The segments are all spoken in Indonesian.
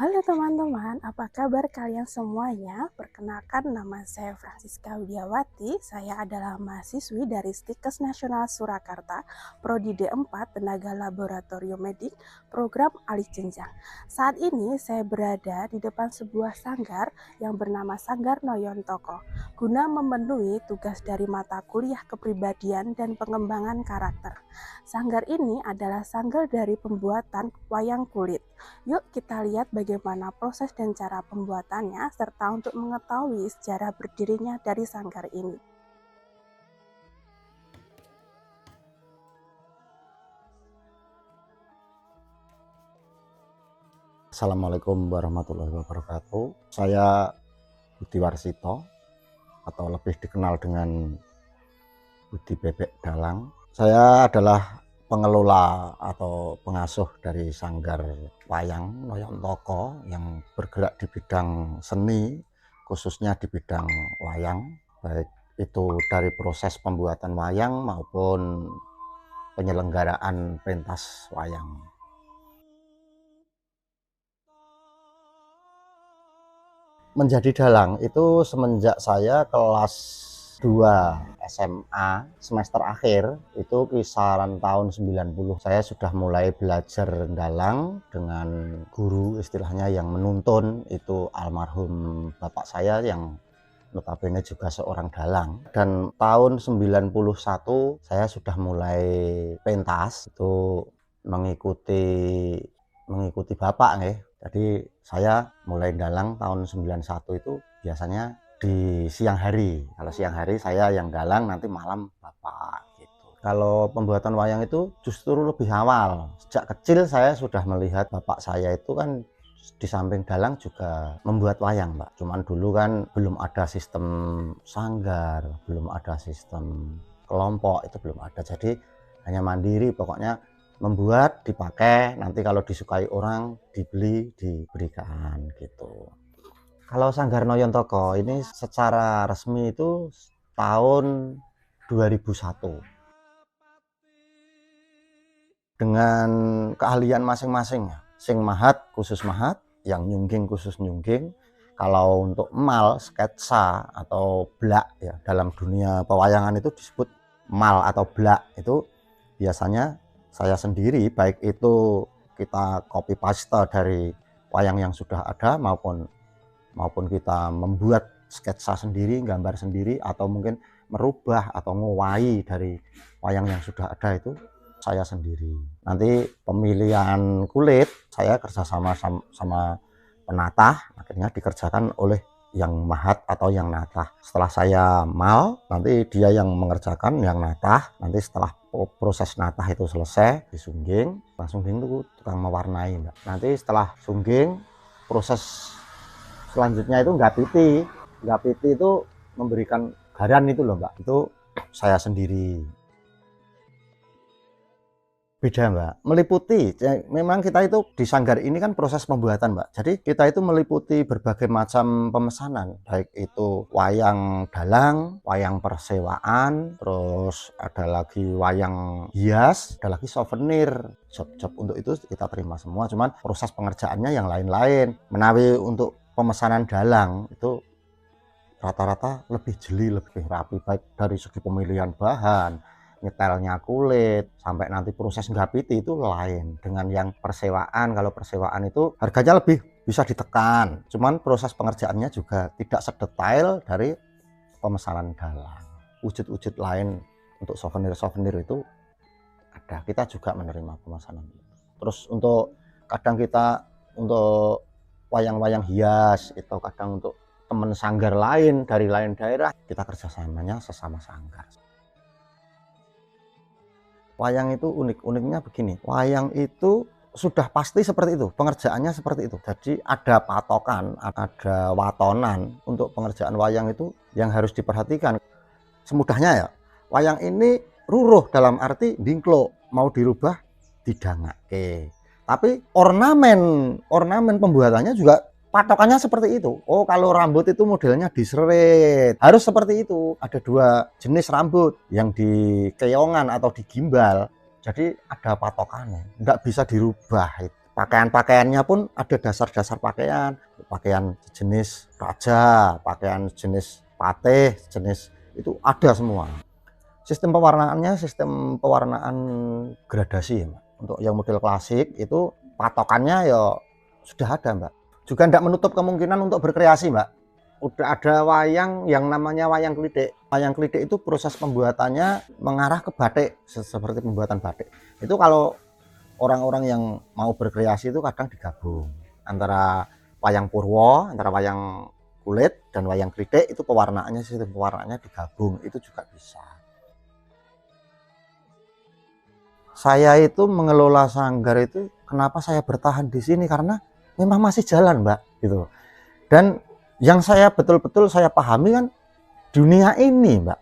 Halo teman-teman, apa kabar kalian semuanya? Perkenalkan, nama saya Francisca Widiawati. Saya adalah mahasiswi dari Stikes Nasional Surakarta, Prodi D4 Tenaga Laboratorium Medik, Program Alih Jenjang. Saat ini saya berada di depan sebuah sanggar yang bernama Sanggar Noyontoko, guna memenuhi tugas dari mata kuliah kepribadian dan pengembangan karakter. Sanggar ini adalah sanggar dari pembuatan wayang kulit. Yuk kita lihat bagaimana proses dan cara pembuatannya, serta untuk mengetahui sejarah berdirinya dari sanggar ini. Assalamualaikum warahmatullahi wabarakatuh. Saya Budi Warsito, atau lebih dikenal dengan Budi Bebek Dalang. Saya adalah pengelola atau pengasuh dari Sanggar Wayang Noyontoko yang bergerak di bidang seni, khususnya di bidang wayang, baik itu dari proses pembuatan wayang maupun penyelenggaraan pentas wayang. Menjadi dalang itu semenjak saya kelas 2 SMA semester akhir, itu kisaran tahun 90. Saya sudah mulai belajar dalang dengan guru istilahnya yang menuntun, itu almarhum bapak saya yang notabene juga seorang dalang. Dan tahun 91 saya sudah mulai pentas, itu mengikuti bapak nggih. Jadi saya mulai dalang tahun 91 itu biasanya di siang hari. Kalau siang hari saya yang dalang, nanti malam bapak gitu. Kalau pembuatan wayang itu justru lebih awal. Sejak kecil saya sudah melihat bapak saya itu kan di samping dalang juga membuat wayang, Mbak. Cuman dulu kan belum ada sistem sanggar, belum ada sistem kelompok, itu belum ada. Jadi hanya mandiri, pokoknya membuat, dipakai, nanti kalau disukai orang dibeli, diberikan gitu. Kalau Sanggar Noyontoko ini secara resmi itu tahun 2001. Dengan keahlian masing-masing, sing mahat khusus mahat, yang nyungging khusus nyungging. Kalau untuk mal, sketsa atau blak ya, dalam dunia pewayangan itu disebut mal atau blak, itu biasanya saya sendiri, baik itu kita copy paste dari wayang yang sudah ada maupun kita membuat sketsa sendiri, gambar sendiri, atau mungkin merubah atau ngowahi dari wayang yang sudah ada, itu saya sendiri. Nanti pemilihan kulit saya kerjasama sama penatah, akhirnya dikerjakan oleh yang mahat atau yang natah. Setelah saya mal, nanti dia yang mengerjakan, yang natah. Nanti setelah proses natah itu selesai, disungging. Sungging itu tukang mewarnai, Mbak. Nanti setelah sungging, proses selanjutnya itu nggapiti itu memberikan garan itu loh, Mbak. Itu saya sendiri. Beda, Mbak, meliputi. Memang kita itu di sanggar ini kan proses pembuatan, Mbak. Jadi kita itu meliputi berbagai macam pemesanan, baik itu wayang dalang, wayang persewaan, terus ada lagi wayang hias, ada lagi souvenir. Job-job untuk itu kita terima semua, cuman proses pengerjaannya yang lain-lain. Menawi untuk pemesanan dalang itu rata-rata lebih jeli, lebih rapi, baik dari segi pemilihan bahan, nyetelnya kulit, sampai nanti proses nggapiti itu lain dengan yang persewaan. Kalau persewaan itu harganya lebih bisa ditekan, cuman proses pengerjaannya juga tidak sedetail dari pemesanan dalang. Wujud-wujud lain untuk souvenir itu ada, kita juga menerima pemesanan. Terus untuk kadang kita untuk wayang-wayang hias itu kadang untuk teman sanggar lain dari lain daerah, kita kerjasamanya sesama sanggar. Wayang itu uniknya begini, wayang itu sudah pasti seperti itu, pengerjaannya seperti itu. Jadi ada patokan, ada watonan untuk pengerjaan wayang itu yang harus diperhatikan. Semudahnya ya, wayang ini ruruh dalam arti dingklo, mau dirubah didangake. Tapi ornamen pembuatannya juga patokannya seperti itu. Oh, kalau rambut itu modelnya diseret, harus seperti itu. Ada 2 jenis rambut, yang di keongan atau digimbal. Jadi ada patokannya, nggak bisa dirubah. Pakaian-pakaiannya pun ada dasar-dasar pakaian jenis raja, pakaian jenis patih, jenis itu ada semua. Sistem pewarnaan gradasi ya, Mbak. Untuk yang model klasik itu patokannya ya sudah ada, Mbak. Juga tidak menutup kemungkinan untuk berkreasi, Mbak. Udah ada wayang yang namanya wayang klitik. Wayang klitik itu proses pembuatannya mengarah ke batik, seperti pembuatan batik. Itu kalau orang-orang yang mau berkreasi itu kadang digabung antara wayang purwo, antara wayang kulit dan wayang klitik, itu sistem pewarnaannya digabung, itu juga bisa. Saya itu mengelola sanggar itu, kenapa saya bertahan di sini, karena memang masih jalan, Mbak, gitu. Dan yang saya betul-betul saya pahami kan dunia ini, Mbak.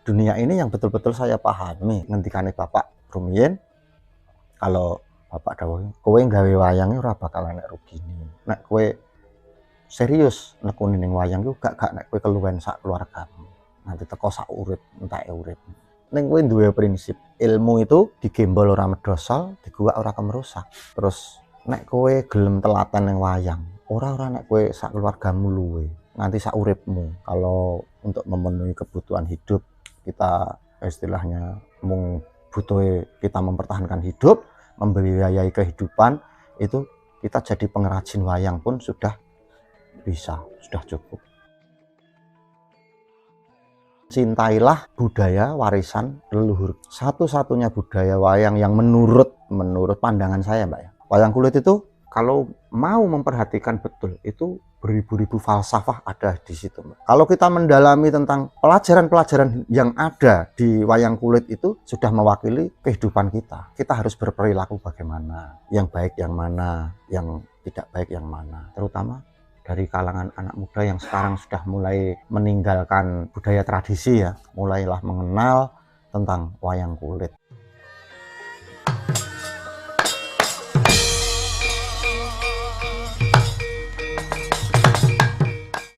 Dunia ini yang betul-betul saya pahami. Ngendikane Bapak rumiyin, kalau Bapak dawuh, kowe gawe wayang ora bakal enek rugine. Nek kowe serius nekuni ning wayang ku gak nek kowe keluwen sak keluargamu. Nanti teko sak urip, entek urip. Ning kowe duwe prinsip, ilmu itu digembol ora medhosol, diguwak ora kemerusak. Terus nek kowe gelem telaten ning wayang, ora nek kowe sak keluargamu luwe, nganti sak uripmu. Kalau untuk memenuhi kebutuhan hidup kita, istilahnya mung butuh kita mempertahankan hidup, membiayai kehidupan, itu kita jadi pengrajin wayang pun sudah bisa, sudah cukup. Cintailah budaya warisan leluhur. Satu-satunya budaya wayang yang menurut pandangan saya, Mbak ya. Wayang kulit itu kalau mau memperhatikan betul, itu beribu-ribu falsafah ada di situ, Mbak. Kalau kita mendalami tentang pelajaran-pelajaran yang ada di wayang kulit, itu sudah mewakili kehidupan kita. Kita harus berperilaku bagaimana, yang baik yang mana, yang tidak baik yang mana. Terutama dari kalangan anak muda yang sekarang sudah mulai meninggalkan budaya tradisi ya, mulailah mengenal tentang wayang kulit.